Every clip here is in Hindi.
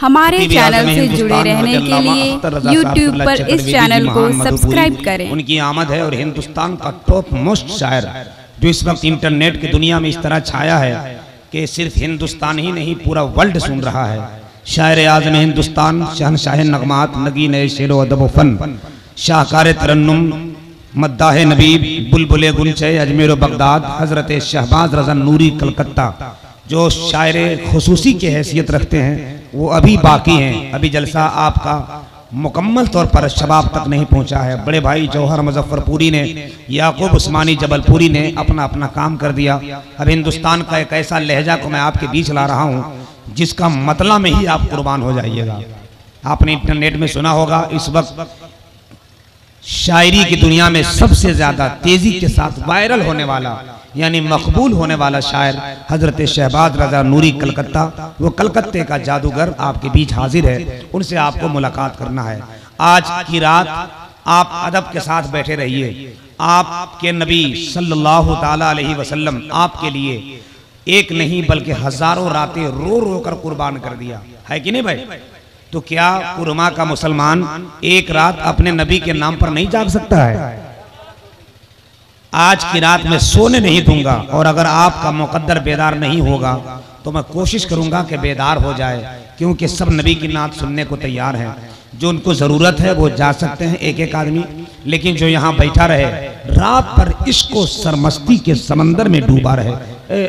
हमारे चैनल से जुड़े रहने के लिए YouTube पर इस चैनल को सब्सक्राइब करें। उनकी आमद है और हिंदुस्तान का टॉप मोस्ट शायर जो इस वक्त इंटरनेट की दुनिया में इस तरह छाया है कि सिर्फ हिंदुस्तान ही नहीं पूरा वर्ल्ड सुन रहा है। शायर आज़म हिंदुस्तान, शहनशाह नगमात, नगीने शेरो अदब फन, शाहकार तरन्नुम, मद्दाह नबी, बुलबुले गुलचे अजमेर बगदाद, हजरत शहबाज रज़ा नूरी कलकत्ता जो शायर खुसूसी की हैसियत रखते हैं वो अभी बाकी हैं। अभी जलसा आपका मुकम्मल तौर पर शबाब तक नहीं पहुंचा है। बड़े भाई जौहर मुजफ्फरपुरी ने, याकूब उस्मानी जबलपुरी ने अपना अपना काम कर दिया। अब हिंदुस्तान का एक ऐसा लहजा को मैं आपके बीच ला रहा हूं जिसका मतलब में ही आप कुर्बान हो जाइएगा। आपने इंटरनेट में सुना होगा इस वक्त शायरी की दुनिया में सबसे ज्यादा तेजी के साथ वायरल होने वाला यानी मकबूल होने वाला शायर हजरत शहबाज रज़ा नूरी कलकत्ता। वो कलकत्ते का जादूगर आपके बीच हाजिर है, उनसे आपको मुलाकात करना है। आज की रात आप अदब के साथ बैठे रहिए। आपके नबी सल्लल्लाहु ताला अलैहि वसल्लम आपके लिए एक नहीं बल्कि हजारों रातें रो रो कर कुर्बान कर दिया है कि नहीं भाई? तो क्या कुरमा का मुसलमान एक रात अपने नबी के नाम पर नहीं जाग सकता है? आज की रात मैं सोने नहीं दूंगा और अगर आपका मुकद्दर बेदार नहीं होगा तो मैं कोशिश करूंगा कि बेदार हो जाए, क्योंकि सब नबी की नात सुनने को तैयार हैं। जो उनको जरूरत है वो जा सकते हैं एक एक आदमी, लेकिन जो यहाँ बैठा रहे रात पर इश्क व सरमस्ती के समंदर में डूबा रहे।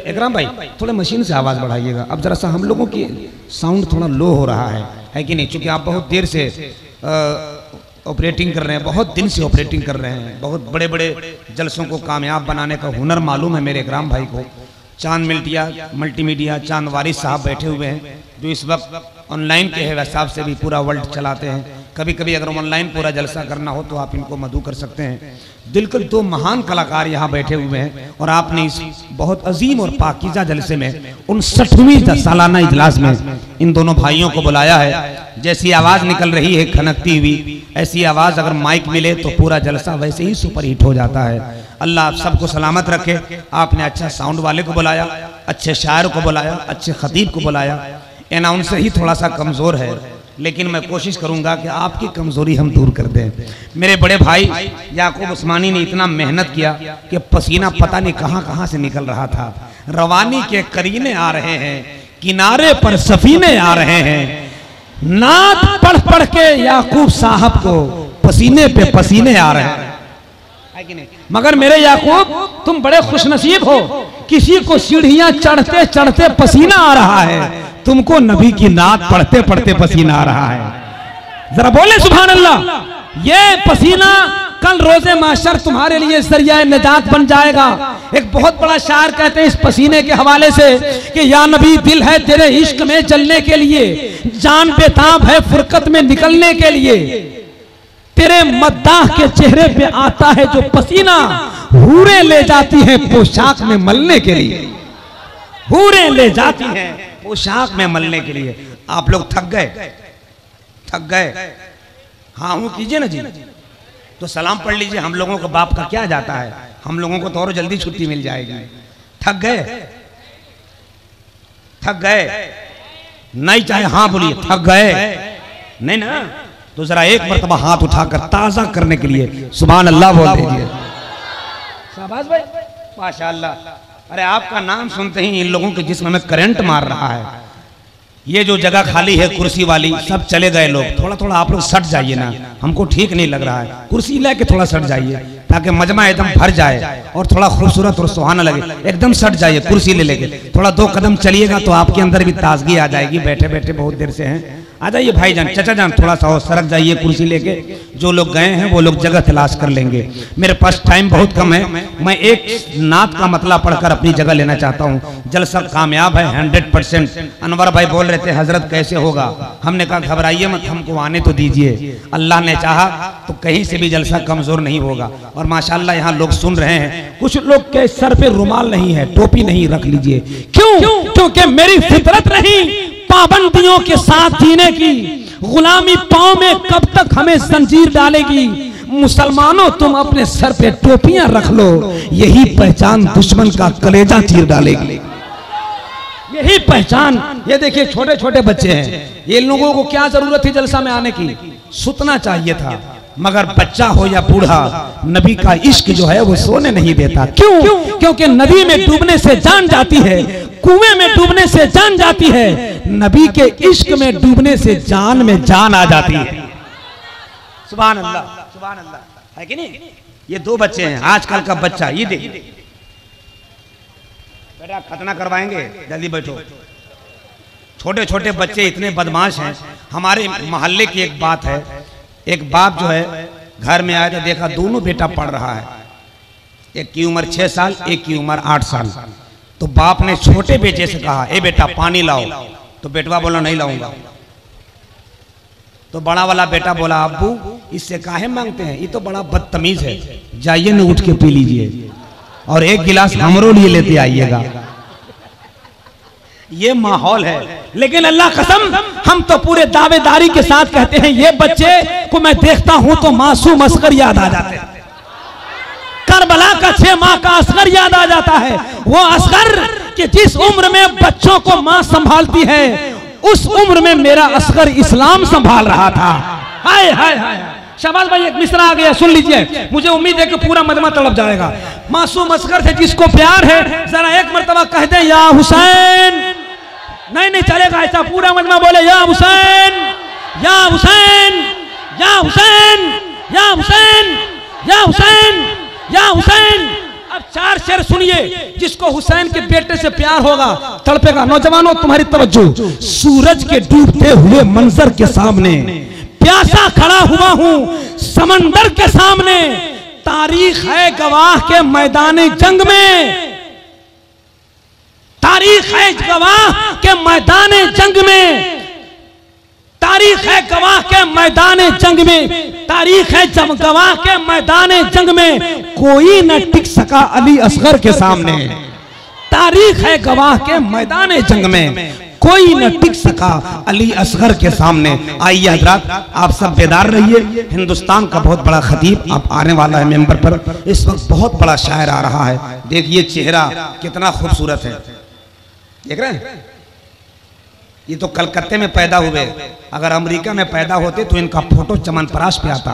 इकराम भाई थोड़े मशीन से आवाज बढ़ाइएगा। अब जरा सा हम लोगों की साउंड थोड़ा लो हो रहा है कि नहीं? चूंकि आप बहुत देर से ऑपरेटिंग कर रहे हैं, बहुत दिन से ऑपरेटिंग कर रहे हैं, बहुत बड़े बड़े जलसों को कामयाब बनाने का हुनर मालूम है मेरे इकराम भाई को। चांद मल्टीमीडिया चांद वारिस साहब बैठे हुए हैं जो इस वक्त ऑनलाइन के हिसाब से भी पूरा वर्ल्ड चलाते हैं। कभी कभी अगर ऑनलाइन पूरा जलसा करना हो तो आप इनको मधु कर सकते हैं। दिलकुल दो महान कलाकार यहाँ बैठे हुए हैं और आपने इस बहुत अजीम और पाकीज़ा जलसे में 59वीं सालाना इजलास में इन दोनों भाइयों को बुलाया है। जैसी आवाज निकल रही है खनकती हुई, ऐसी आवाज अगर माइक मिले तो पूरा जलसा वैसे ही सुपरहिट हो जाता है। अल्लाह आप सबको सलामत रखे। आपने अच्छा साउंड वाले को बुलाया, अच्छे शायर को बुलाया, अच्छे खतीब को बुलाया। अनाउंसर ही थोड़ा सा कमजोर है, लेकिन मैं कोशिश करूंगा कि आपकी कमजोरी हम दूर कर दें। मेरे बड़े भाई याकूब उस्मानी ने इतना मेहनत किया कि पसीना पता नहीं कहां कहां से निकल रहा था। रवानी के करीने आ रहे हैं, किनारे पर सफीने आ रहे हैं। नात पढ़ पढ़ के याकूब साहब को पसीने पे पसीने आ रहे हैं, मगर मेरे याकूब तुम बड़े खुशनसीब हो, किसी को सीढ़ियां चढ़ते चढ़ते पसीना आ रहा है, तुमको नबी की नात पढ़ते पढ़ते पसीना आ रहा है। जरा बोले सुभान अल्लाह। ये पसीना कल रोजे माशर तुम्हारे लिए जरिया निजात बन जाएगा। एक बहुत बड़ा शायर कहते हैं इस पसीने के हवाले से कि या नबी दिल है तेरे इश्क में जलने के लिए, जान बेताब है फुरकत में निकलने के लिए, तेरे मद्दाह के चेहरे पे आता है जो पसीना, हूरें ले जाती हैं पोशाक में मलने के लिए, हूरें ले जाती हैं पोशाक में मलने के लिए। आप लोग थक गए? हाँ वो कीजिए ना जी, तो सलाम पढ़ लीजिए। हम लोगों को बाप का क्या जाता है, हम लोगों को तो और जल्दी छुट्टी मिल जाएगी। थक गए नहीं? चाहे हाँ बोलिए थक गए नहीं ना? तो जरा एक मरतबा हाथ उठाकर ताजा करने के लिए सुभान अल्लाह बोल दीजिए। शाबाश भाई, माशाअल्लाह। अरे आपका नाम सुनते ही इन लोगों के जिस्म में करंट मार रहा है। ये जो जगह खाली है कुर्सी वाली, सब चले गए लोग। थोड़ा थोड़ा आप लोग सट जाइए ना, हमको ठीक नहीं लग रहा है। कुर्सी लेके थोड़ा सट जाइए ताकि मजमा एकदम भर जाए और थोड़ा खूबसूरत और सुहाना लगे। एकदम सट जाइए कुर्सी ले लेके, थोड़ा 2 कदम चलिएगा तो आपके अंदर भी ताजगी आ जाएगी। बैठे बैठे बहुत देर से हैं, आ जाइए भाईजान, चचा जान, थोड़ा सा और सरक जाइए कुर्सी लेके। जो लोग गए हैं वो लोग जगह तलाश कर लेंगे। मेरे पास टाइम बहुत कम है, मैं एक नात का मतलब पढ़कर अपनी जगह लेना चाहता हूँ। जलसा कामयाब है 100%। अनवर भाई बोल रहे थे हजरत कैसे होगा, हमने कहा घबराइए मत, हमको आने तो दीजिए। अल्लाह ने चाहा तो कहीं से भी जलसा कमजोर नहीं होगा। और माशाल्लाह यहाँ लोग सुन रहे हैं। कुछ लोग के सर पे रुमाल नहीं है, टोपी नहीं, रख लीजिए। क्यों? क्योंकि मेरी फितरत नहीं पाबंदियों के साथ जीने की, गुलामी पांव में कब तक हमें जंजीर डालेगी। मुसलमानों तुम अपने सर पे टोपियां रख लो, यही पहचान दुश्मन का कलेजा चीर डालेगी। यही पहचान। ये देखिए छोटे छोटे बच्चे हैं, ये लोगों को क्या जरूरत थी जलसा में आने की? सुतना चाहिए था, मगर बच्चा हो या बूढ़ा, नबी का इश्क जो है वो सोने नहीं देता। क्यों? क्योंकि नदी में डूबने से जान जाती है, कुएं में डूबने से जान जाती है, नबी के इश्क में डूबने से जान में जान आ जाती है। सुभान अल्लाह, सुभान अल्लाह, है कि नहीं? ये दो बच्चे हैं आजकल का बच्चा, ये देखिए बेटा खतना करवाएंगे, जल्दी बैठो। छोटे छोटे बच्चे इतने बदमाश हैं। हमारे मोहल्ले की एक बात है, एक बाप जो है घर में आया तो देखा दोनों बेटा पढ़ रहा है, एक की उम्र 6 साल, एक की उम्र 8 साल। तो बाप ने छोटे बेटे से कहा, ए बेटा पानी लाओ, तो बेटवा बोला नहीं लाऊंगा। तो बड़ा वाला बेटा बोला, अब्बू इससे काहे मांगते हैं, ये तो बड़ा बदतमीज है, जाइए न उठ के पी लीजिए और एक गिलास हमरो लिए लेते आइएगा। ये माहौल है। लेकिन अल्लाह कसम, हम तो पूरे दावेदारी के साथ कहते हैं, ये बच्चे को मैं देखता हूं तो मासूम असगर याद आ जाते हैं। करबला का 6 माह का असगर याद आ जाता है। वो असगर कि जिस उम्र में बच्चों को मां संभालती है, उस उम्र में मेरा असगर इस्लाम संभाल रहा था। हाय हाय हाय। शाबाश भाई, एक मिसरा आ गया, सुन लीजिए, मुझे उम्मीद है कि पूरा मजमा तड़प जाएगा। मासूम असगर से जिसको प्यार है, जरा एक मर्तबा कह दे या हुसैन। नहीं नहीं चलेगा ऐसा, पूरा मजमा बोले या हुसैन, या हुसैन, या हुसैन, या हुसैन, या हुसैन, या हुसैन। अब 4 शेर सुनिए, जिसको हुसैन के बेटे से प्यार होगा तड़पेगा। नौजवानों तुम्हारी तवज्जो, सूरज के डूबते हुए मंजर के सामने प्यासा खड़ा हुआ हूं समंदर के सामने, तारीख है गवाह के मैदान जंग में, तारीख है गवाह के मैदान जंग में, तारीख है गवाह के मैदान जंग में, तारीख है गवाह के मैदान जंग में, कोई न टिक सका अली असगर के सामने। तारीख है गवाह के मैदान जंग में, कोई न टिक सका अली असगर के सामने। आइए हजरात, आप सब बेदार रहिए। हिंदुस्तान का बहुत बड़ा खतीब अब आने वाला है मेंबर पर। इस वक्त बहुत बड़ा शायर आ रहा है। देखिए चेहरा कितना खूबसूरत है, देख रहे हैं? ये तो कलकत्ते में पैदा हुए, अगर अमेरिका में पैदा होते तो इनका फोटो चमनप्राश पे आता।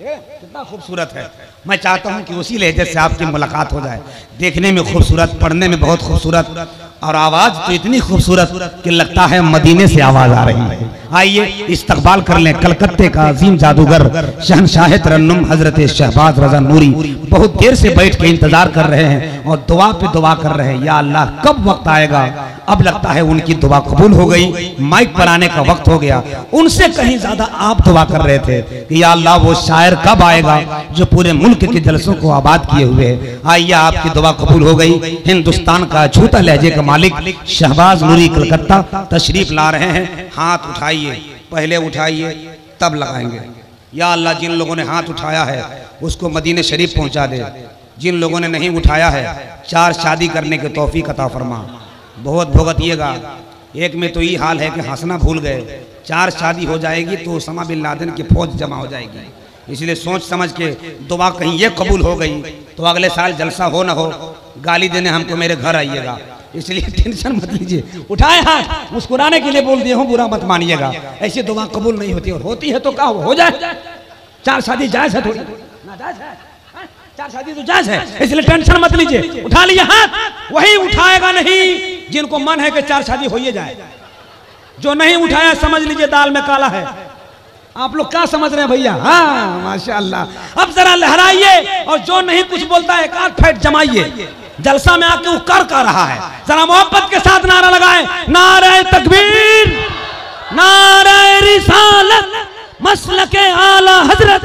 कितना खूबसूरत है। मैं चाहता हूं कि उसी लहजे से आपकी मुलाकात हो जाए। देखने में खूबसूरत, पढ़ने में बहुत खूबसूरत, और आवाज तो इतनी खूबसूरत कि लगता है मदीने से आवाज आ रही है। आइए इस्तकबाल कर लें कलकत्ते का अजीम जादूगर शहंशाह तरन्नुम हजरत शहबाज रजा नूरी। बहुत देर से बैठ के इंतजार कर रहे हैं और दुआ पे दुआ कर रहे हैं, या अल्लाह कब वक्त आएगा। अब लगता है उनकी दुआ कबूल हो गई, माइक पर आने का वक्त हो गया। उनसे कहीं ज्यादा आप दुआ कर रहे थे कि या अल्लाह वो शायर कब आएगा जो पूरे मुल्क के जलसों को आबाद किए हुए है। आइए आपकी दुआ कबूल हो गई। हिंदुस्तान का छूता लहजे का मालिक शहबाज नूरी कलकत्ता तशरीफ ला रहे हैं। हाथ उठाइए, पहले उठाइए तब लगाएंगे। या अल्लाह जिन लोगों ने हाथ उठाया है उसको मदीने शरीफ पहुंचा दे, जिन लोगों ने नहीं उठाया है 4 शादी करने के तौफीक अता फरमा। बहुत भुगतिएगा। एक में तो ये हाल है कि हंसना भूल गए, 4 शादी हो जाएगी तो उसामा बिन लादेन की फौज जमा हो जाएगी। इसलिए सोच समझ के दुआ कहीं ये कबूल हो गई तो अगले साल जलसा हो ना हो, गाली देने हमको मेरे घर आइएगा। इसलिए टेंशन मत लीजिए, उठाए हाथ, मुस्कुराने के लिए बोल दिए हूँ, बुरा मत मानिएगा। ऐसी दुआ कबूल नहीं होती, और होती है तो क्या हो जाए। 4 शादी जायज है, थोड़ी ना जायज है, 4 शादी तो जायज है, इसलिए टेंशन मत लीजिए। उठा लिया हाथ, वही उठाएगा नहीं जिनको मन है कि 4 शादी हो ही जाए। जो नहीं उठाया समझ लीजिए दाल में काला है। आप लोग क्या समझ रहे हैं भैया? हाँ माशाअल्लाह। अब जरा लहराइए, और जो नहीं कुछ बोलता है 1 आध फेंट जमाइए। जलसा में आके वो कर रहा है, जरा मोहब्बत के साथ नारा लगाएं, नारे तकबीर, नारे रिसालत, मसलके आला हजरत,